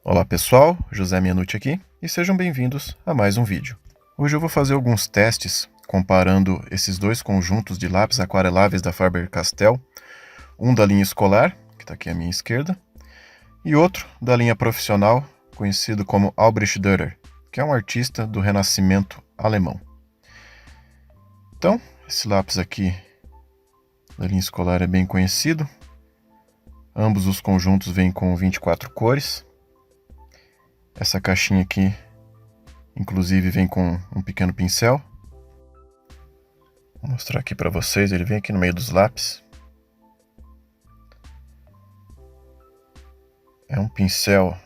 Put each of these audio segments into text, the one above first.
Olá pessoal, José Mianucci aqui e sejam bem-vindos a mais um vídeo. Hoje eu vou fazer alguns testes comparando esses dois conjuntos de lápis aquareláveis da Faber-Castell, um da linha escolar, que está aqui à minha esquerda, e outro da linha profissional, conhecido como Albrecht Dürer, que é um artista do Renascimento alemão. Então, esse lápis aqui da linha escolar é bem conhecido. Ambos os conjuntos vêm com 24 cores. Essa caixinha aqui, inclusive, vem com um pequeno pincel. Vou mostrar aqui para vocês, ele vem aqui no meio dos lápis. É um pincel...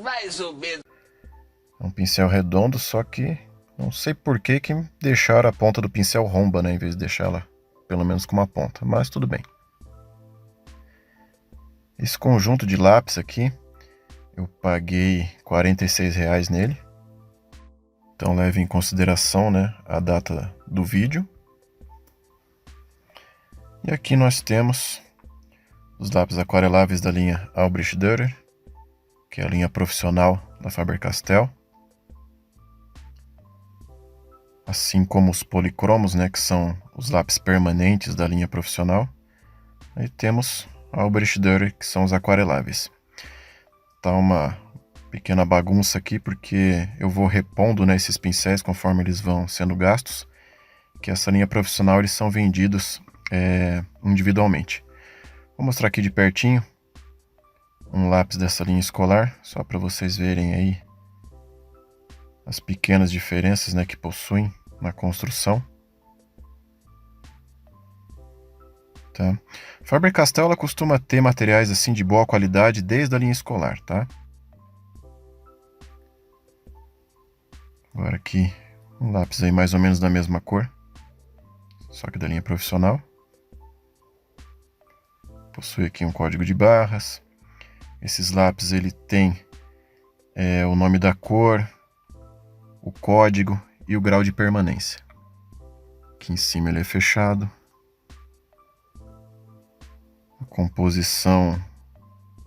mais ou menos. É um pincel redondo, só que não sei por que deixaram a ponta do pincel romba, né, em vez de deixá-la pelo menos com uma ponta, mas tudo bem. Esse conjunto de lápis aqui, eu paguei R$46 nele. Então leve em consideração, né, a data do vídeo. E aqui nós temos os lápis aquareláveis da linha Albrecht Dürer, que é a linha profissional da Faber-Castell. Assim como os policromos, né, que são os lápis permanentes da linha profissional. Aí temos a Albrecht Dürer, que são os aquareláveis. Tá uma pequena bagunça aqui, porque eu vou repondo, né, esses pincéis conforme eles vão sendo gastos, que essa linha profissional eles são vendidos individualmente. Vou mostrar aqui de pertinho um lápis dessa linha escolar, só para vocês verem aí as pequenas diferenças, né, que possuem na construção. Tá? Faber-Castell ela costuma ter materiais assim de boa qualidade desde a linha escolar, tá? Agora aqui um lápis aí mais ou menos da mesma cor, só que da linha profissional. Possui aqui um código de barras. Esses lápis ele tem o nome da cor, o código e o grau de permanência. Aqui em cima ele é fechado. A composição,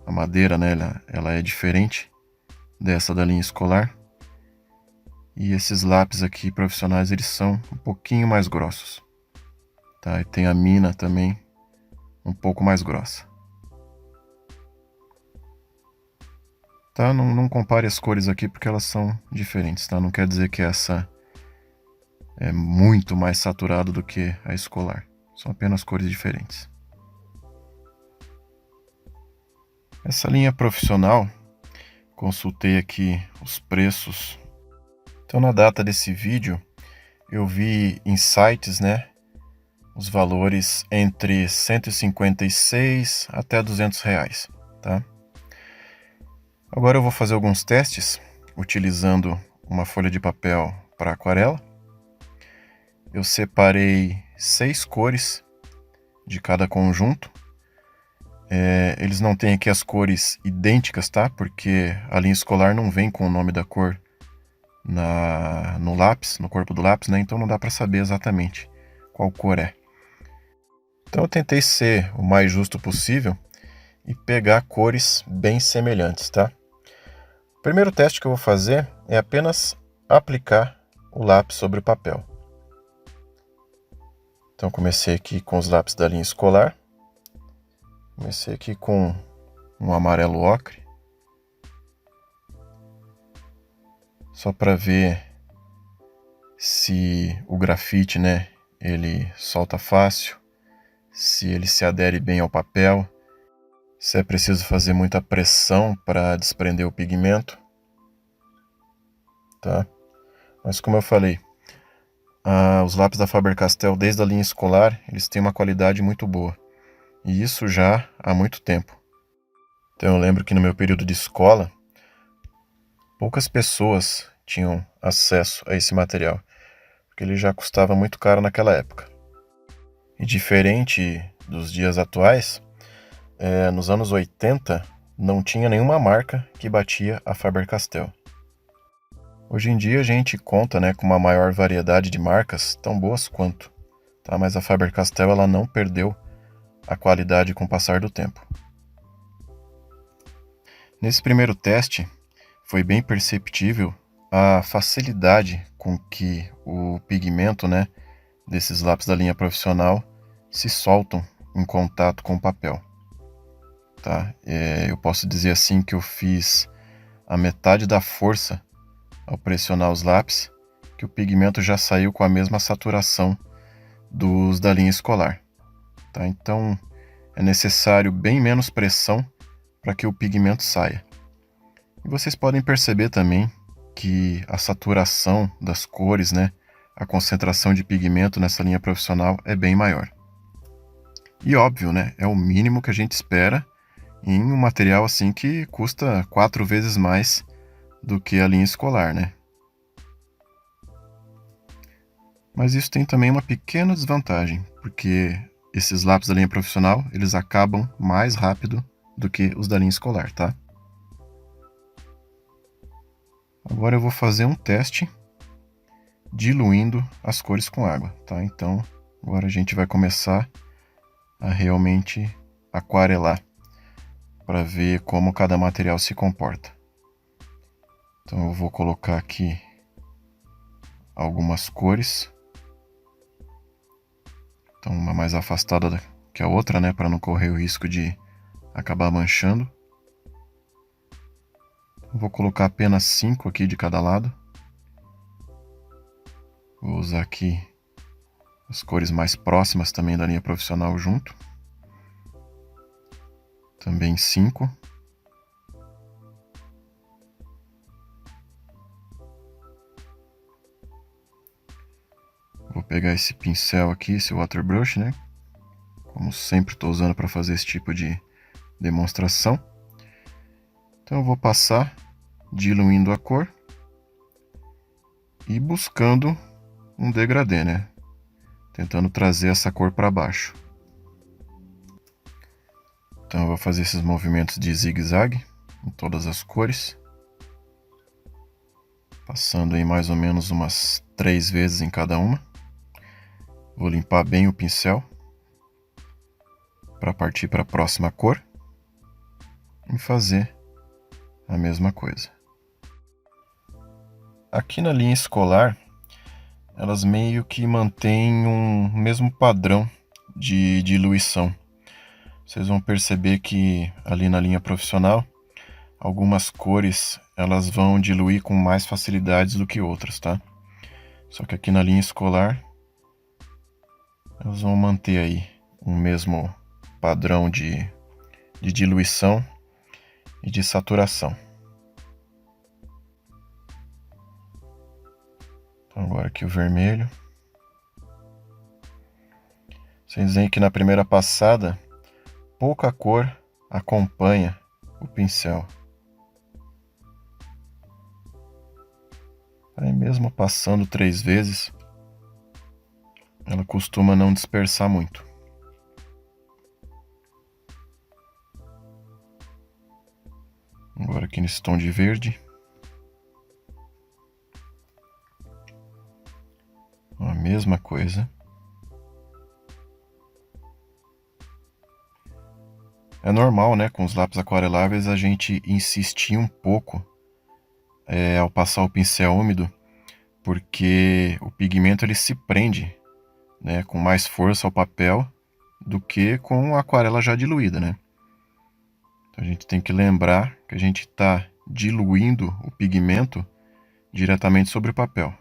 a madeira, né, ela é diferente dessa da linha escolar. E esses lápis aqui profissionais eles são um pouquinho mais grossos. Tá? E tem a mina também um pouco mais grossa. Tá? Não compare as cores aqui porque elas são diferentes, tá? Não quer dizer que essa é muito mais saturada do que a escolar. São apenas cores diferentes. Essa linha profissional, consultei aqui os preços. Então na data desse vídeo, eu vi em sites, né, os valores entre 156 até R$200, tá? Agora eu vou fazer alguns testes utilizando uma folha de papel para aquarela. Eu separei 6 cores de cada conjunto. Eles não têm aqui as cores idênticas, tá? Porque a linha escolar não vem com o nome da cor no lápis, no corpo do lápis, né? Então não dá para saber exatamente qual cor é. Então eu tentei ser o mais justo possível e pegar cores bem semelhantes, tá? O primeiro teste que eu vou fazer é apenas aplicar o lápis sobre o papel. Então comecei aqui com os lápis da linha escolar. Comecei aqui com um amarelo ocre. Só para ver se o grafite, né, ele solta fácil, se ele se adere bem ao papel, se é preciso fazer muita pressão para desprender o pigmento, tá? Mas como eu falei, os lápis da Faber-Castell desde a linha escolar, eles têm uma qualidade muito boa. E isso já há muito tempo. Então eu lembro que no meu período de escola, poucas pessoas tinham acesso a esse material, porque ele já custava muito caro naquela época. E diferente dos dias atuais, nos anos 80 não tinha nenhuma marca que batia a Faber-Castell. Hoje em dia a gente conta, né, com uma maior variedade de marcas tão boas quanto, tá? Mas a Faber-Castell ela não perdeu a qualidade com o passar do tempo. Nesse primeiro teste, foi bem perceptível a facilidade com que o pigmento, né, desses lápis da linha profissional se soltam em contato com o papel. Tá? Eu posso dizer assim que eu fiz a metade da força ao pressionar os lápis, que o pigmento já saiu com a mesma saturação dos da linha escolar. Tá? Então é necessário bem menos pressão para que o pigmento saia. E vocês podem perceber também que a saturação das cores, né, a concentração de pigmento nessa linha profissional é bem maior. E óbvio, né, é o mínimo que a gente espera em um material assim que custa 4 vezes mais do que a linha escolar, né? Mas isso tem também uma pequena desvantagem, porque esses lápis da linha profissional, eles acabam mais rápido do que os da linha escolar, tá? Agora eu vou fazer um teste diluindo as cores com água, tá? Então, agora a gente vai começar a realmente aquarelar para ver como cada material se comporta. Então eu vou colocar aqui algumas cores. Então uma mais afastada que a outra, né, para não correr o risco de acabar manchando. Vou colocar apenas 5 aqui de cada lado. Vou usar aqui as cores mais próximas também da linha profissional junto. Também 5. Vou pegar esse pincel aqui, esse water brush, né? Como sempre estou usando para fazer esse tipo de demonstração. Então eu vou passar diluindo a cor e buscando um degradê, né? Tentando trazer essa cor para baixo. Então eu vou fazer esses movimentos de zigue-zague em todas as cores. Passando aí mais ou menos umas 3 vezes em cada uma. Vou limpar bem o pincel para partir para a próxima cor e fazer a mesma coisa. Aqui na linha escolar, elas meio que mantêm um mesmo padrão de diluição. Vocês vão perceber que ali na linha profissional, algumas cores elas vão diluir com mais facilidades do que outras, tá? Só que aqui na linha escolar, elas vão manter aí um mesmo padrão de diluição e de saturação. Então agora aqui o vermelho. Vocês veem que na primeira passada, pouca cor acompanha o pincel. Aí mesmo passando 3 vezes, ela costuma não dispersar muito. Agora aqui nesse tom de verde. A mesma coisa. É normal, né, com os lápis aquareláveis a gente insistir um pouco ao passar o pincel úmido, porque o pigmento ele se prende, né, com mais força ao papel do que com a aquarela já diluída, né? Então a gente tem que lembrar que a gente está diluindo o pigmento diretamente sobre o papel.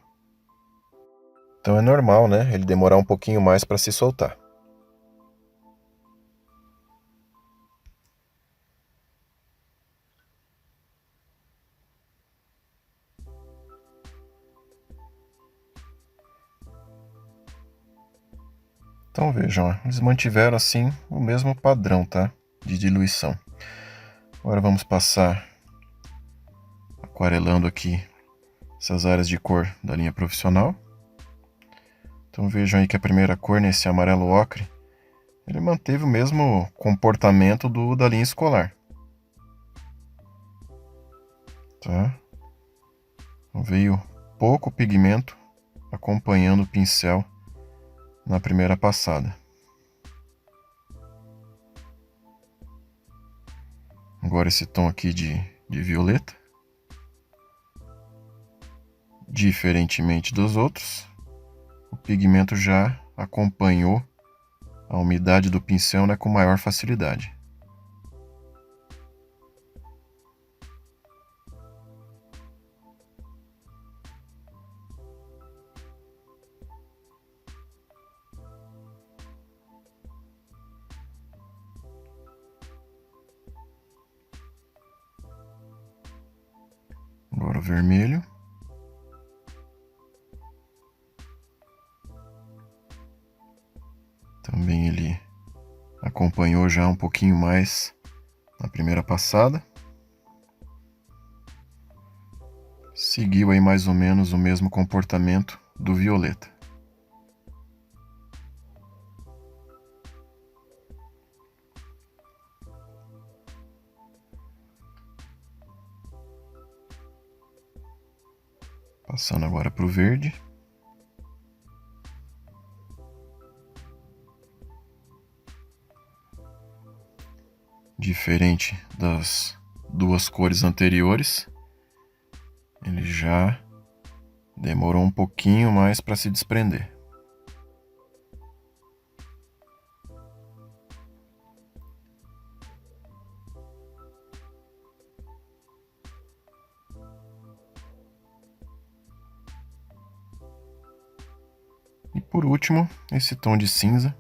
Então é normal, né, ele demorar um pouquinho mais para se soltar. Então vejam, eles mantiveram assim o mesmo padrão, tá? De diluição. Agora vamos passar aquarelando aqui essas áreas de cor da linha profissional. Então vejam aí que a primeira cor, nesse amarelo ocre, ele manteve o mesmo comportamento da linha escolar. Tá? Então veio pouco pigmento acompanhando o pincel na primeira passada. Agora esse tom aqui de violeta. Diferentemente dos outros, o pigmento já acompanhou a umidade do pincel, né, com maior facilidade. Agora o vermelho. Também ele acompanhou já um pouquinho mais na primeira passada. Seguiu aí mais ou menos o mesmo comportamento do violeta. Passando agora para o verde. Diferente das duas cores anteriores, ele já demorou um pouquinho mais para se desprender. E por último, esse tom de cinza.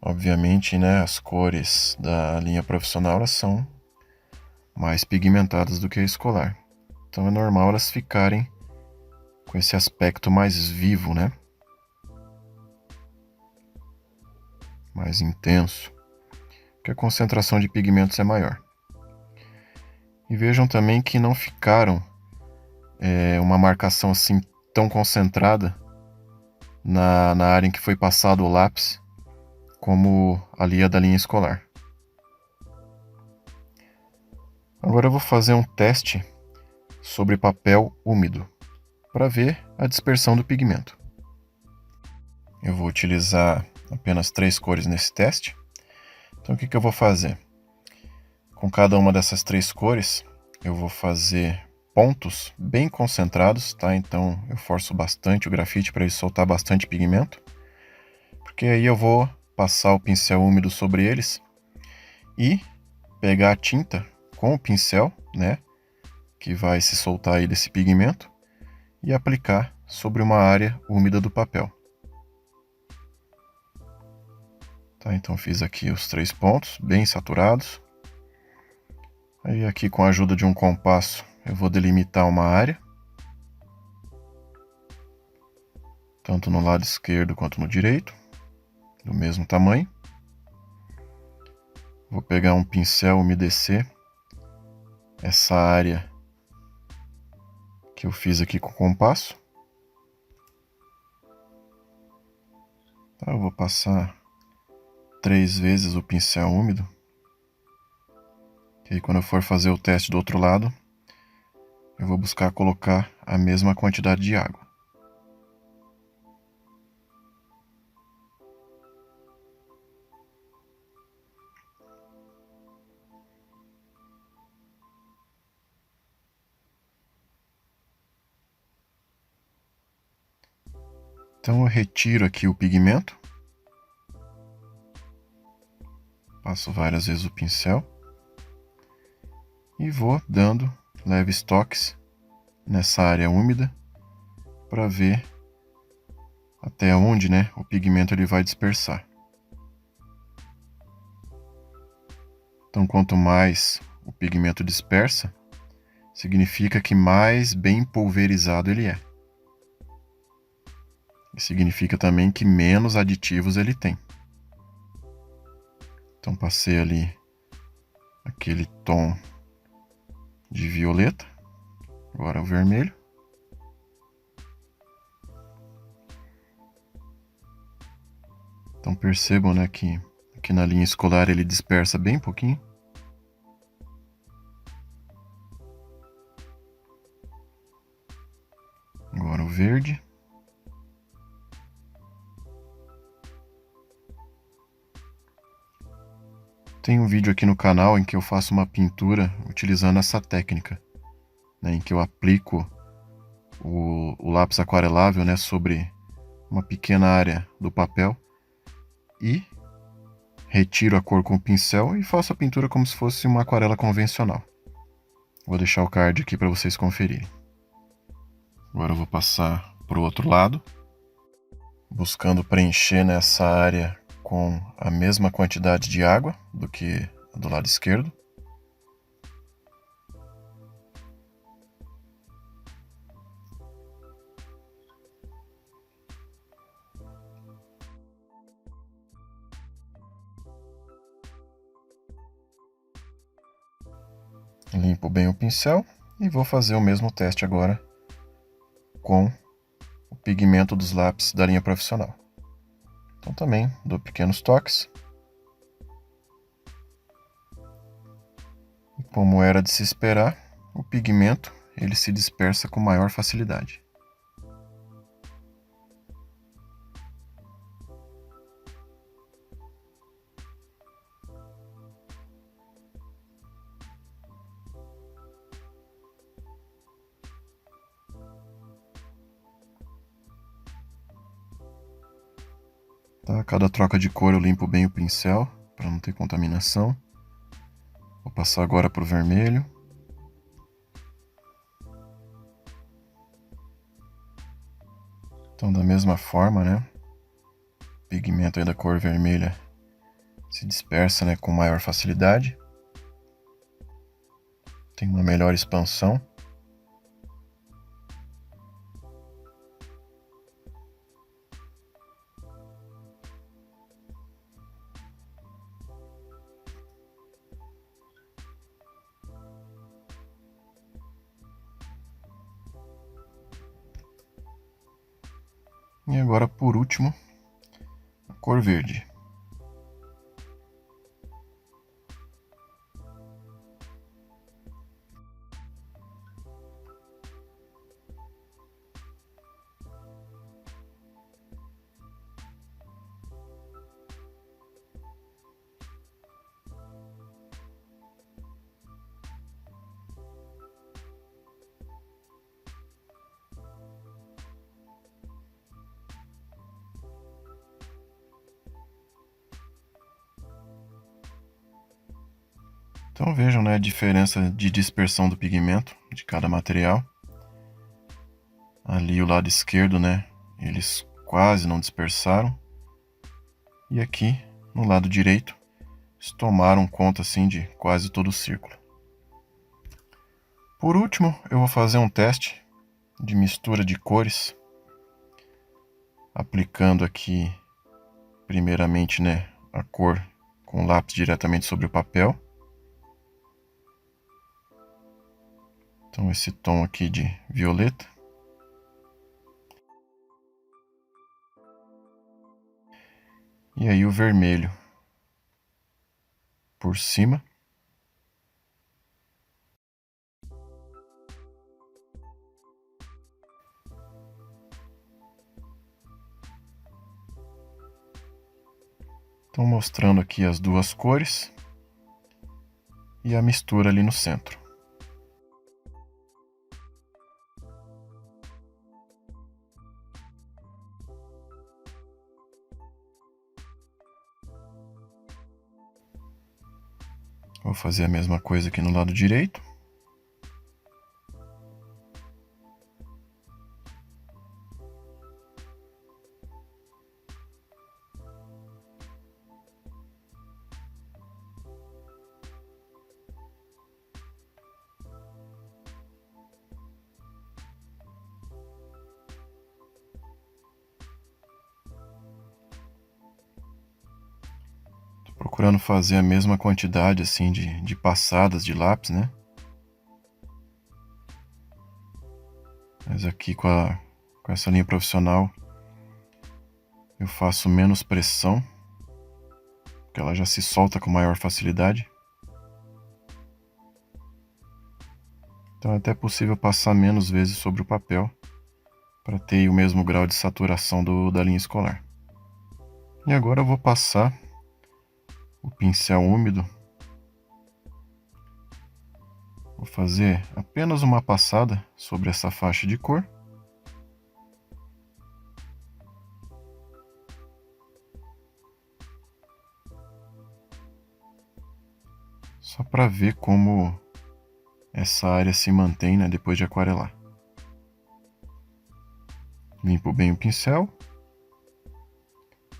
Obviamente, né, as cores da linha profissional elas são mais pigmentadas do que a escolar. Então é normal elas ficarem com esse aspecto mais vivo, né? Mais intenso, porque a concentração de pigmentos é maior. E vejam também que não ficaram uma marcação assim tão concentrada na área em que foi passado o lápis, como ali a da linha escolar. Agora eu vou fazer um teste sobre papel úmido, para ver a dispersão do pigmento. Eu vou utilizar apenas 3 cores nesse teste. Então o que eu vou fazer? Com cada uma dessas 3 cores, eu vou fazer pontos bem concentrados, tá? Então eu forço bastante o grafite para ele soltar bastante pigmento, porque aí eu vou passar o pincel úmido sobre eles e pegar a tinta com o pincel, né, que vai se soltar aí desse pigmento, e aplicar sobre uma área úmida do papel. Tá, então fiz aqui os 3 pontos bem saturados. Aí aqui com a ajuda de um compasso eu vou delimitar uma área, tanto no lado esquerdo quanto no direito, do mesmo tamanho. Vou pegar um pincel, umedecer essa área que eu fiz aqui com o compasso. Tá, eu vou passar 3 vezes o pincel úmido. E aí quando eu for fazer o teste do outro lado, eu vou buscar colocar a mesma quantidade de água. Então eu retiro aqui o pigmento, passo várias vezes o pincel e vou dando leves toques nessa área úmida para ver até onde, né, o pigmento ele vai dispersar. Então quanto mais o pigmento dispersa, significa que mais bem pulverizado ele é. E significa também que menos aditivos ele tem. Então passei ali aquele tom de violeta, agora o vermelho. Então percebam, né, que aqui na linha escolar ele dispersa bem pouquinho. Agora o verde. Tem um vídeo aqui no canal em que eu faço uma pintura utilizando essa técnica, né, em que eu aplico o lápis aquarelável, né, sobre uma pequena área do papel e retiro a cor com o pincel e faço a pintura como se fosse uma aquarela convencional. Vou deixar o card aqui para vocês conferirem. Agora eu vou passar para o outro lado, buscando preencher nessa área com a mesma quantidade de água do que do lado esquerdo. Limpo bem o pincel e vou fazer o mesmo teste agora com o pigmento dos lápis da linha profissional. Então também dou pequenos toques. E como era de se esperar, o pigmento ele se dispersa com maior facilidade. Tá? Cada troca de cor eu limpo bem o pincel para não ter contaminação. Vou passar agora para o vermelho. Então da mesma forma, né? O pigmento aí da cor vermelha se dispersa, né, com maior facilidade. Tem uma melhor expansão. E agora, por último, a cor verde. Então vejam, né, a diferença de dispersão do pigmento de cada material. Ali o lado esquerdo, né, eles quase não dispersaram. E aqui no lado direito, eles tomaram conta assim de quase todo o círculo. Por último, eu vou fazer um teste de mistura de cores, aplicando aqui primeiramente, né, a cor com o lápis diretamente sobre o papel. Então esse tom aqui de violeta. E aí o vermelho por cima. Então mostrando aqui as duas cores e a mistura ali no centro. Vou fazer a mesma coisa aqui no lado direito. Procurando fazer a mesma quantidade assim de passadas de lápis, né? Mas aqui com essa linha profissional eu faço menos pressão, porque ela já se solta com maior facilidade. Então é até possível passar menos vezes sobre o papel para ter o mesmo grau de saturação da linha escolar. E agora eu vou passar o pincel úmido Vou fazer apenas uma passada sobre essa faixa de cor. Só para ver como essa área se mantém, né, depois de aquarelar. Limpo bem o pincel.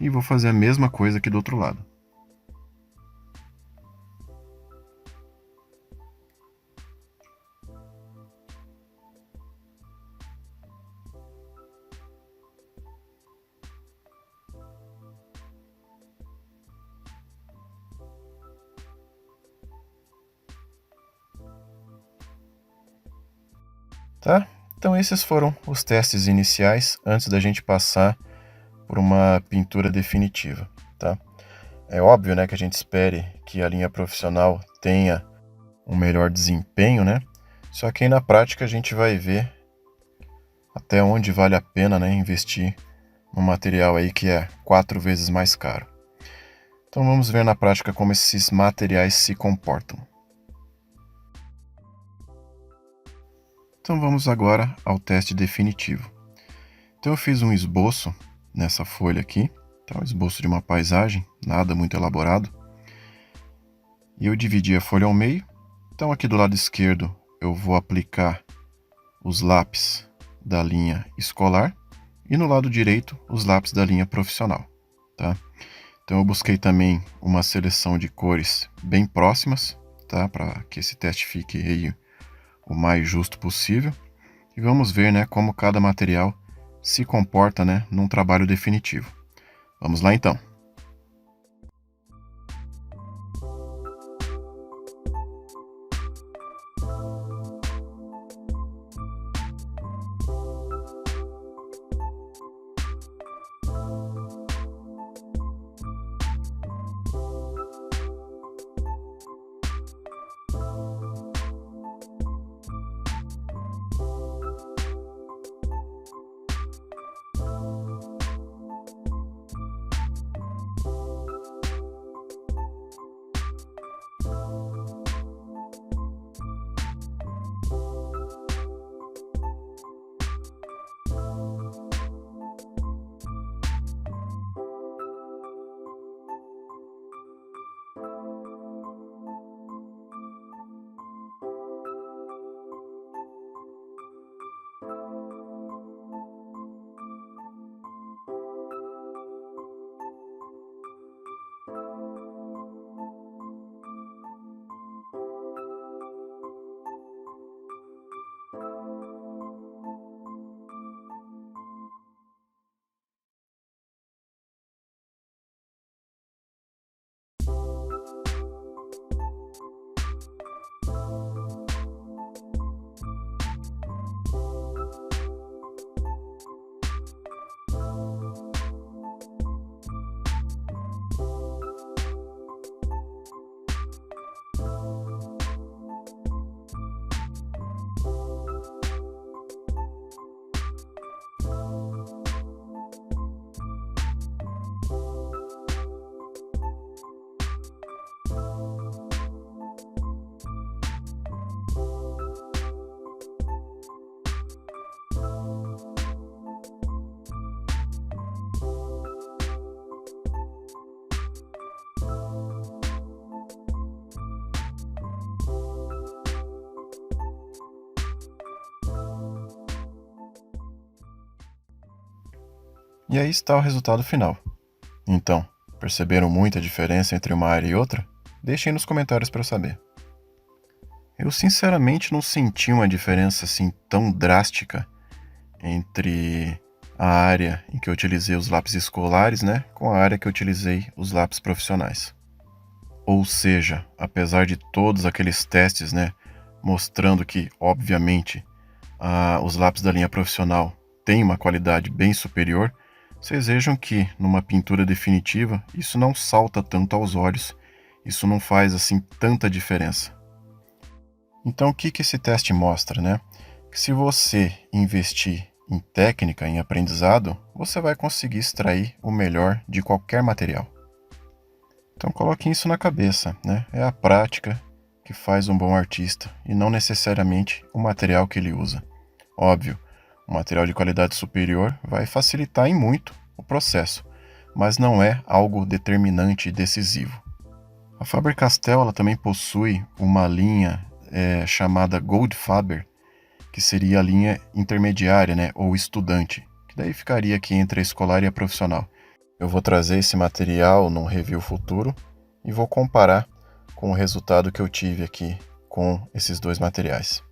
E vou fazer a mesma coisa aqui do outro lado. Tá? Então esses foram os testes iniciais antes da gente passar por uma pintura definitiva, tá? É óbvio, né, que a gente espere que a linha profissional tenha um melhor desempenho, né? Só que aí na prática a gente vai ver até onde vale a pena, né, investir num material aí que é 4 vezes mais caro. Então vamos ver na prática como esses materiais se comportam. Então vamos agora ao teste definitivo. Então eu fiz um esboço nessa folha aqui, tá? Um esboço de uma paisagem, nada muito elaborado. E eu dividi a folha ao meio. Então aqui do lado esquerdo eu vou aplicar os lápis da linha escolar e no lado direito os lápis da linha profissional, tá? Então eu busquei também uma seleção de cores bem próximas, tá? Para que esse teste fique aí o mais justo possível. E vamos ver, né, como cada material se comporta, né, num trabalho definitivo. Vamos lá então. E aí está o resultado final. Então, perceberam muita diferença entre uma área e outra? Deixem nos comentários para eu saber. Eu sinceramente não senti uma diferença assim tão drástica entre a área em que eu utilizei os lápis escolares, né, com a área que eu utilizei os lápis profissionais. Ou seja, apesar de todos aqueles testes, né, mostrando que, obviamente, os lápis da linha profissional têm uma qualidade bem superior, vocês vejam que, numa pintura definitiva, isso não salta tanto aos olhos, isso não faz assim tanta diferença. Então, o que esse teste mostra, né? Que se você investir em técnica, em aprendizado, você vai conseguir extrair o melhor de qualquer material. Então, coloquem isso na cabeça, né? É a prática que faz um bom artista e não necessariamente o material que ele usa. Óbvio, um material de qualidade superior vai facilitar em muito o processo, mas não é algo determinante e decisivo. A Faber-Castell ela também possui uma linha chamada Goldfaber, que seria a linha intermediária, né, ou estudante, que daí ficaria aqui entre a escolar e a profissional. Eu vou trazer esse material num review futuro e vou comparar com o resultado que eu tive aqui com esses dois materiais.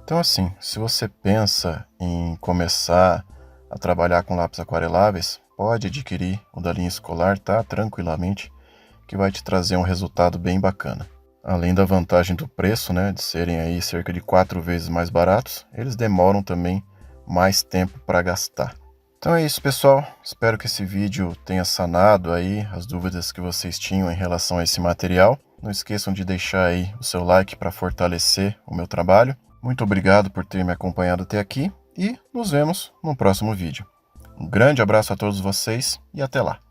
Então assim, se você pensa em começar a trabalhar com lápis aquareláveis, pode adquirir o da linha escolar, tá? Tranquilamente, que vai te trazer um resultado bem bacana. Além da vantagem do preço, né, de serem aí cerca de 4 vezes mais baratos, eles demoram também mais tempo para gastar. Então é isso, pessoal. Espero que esse vídeo tenha sanado aí as dúvidas que vocês tinham em relação a esse material. Não esqueçam de deixar aí o seu like para fortalecer o meu trabalho. Muito obrigado por ter me acompanhado até aqui e nos vemos no próximo vídeo. Um grande abraço a todos vocês e até lá!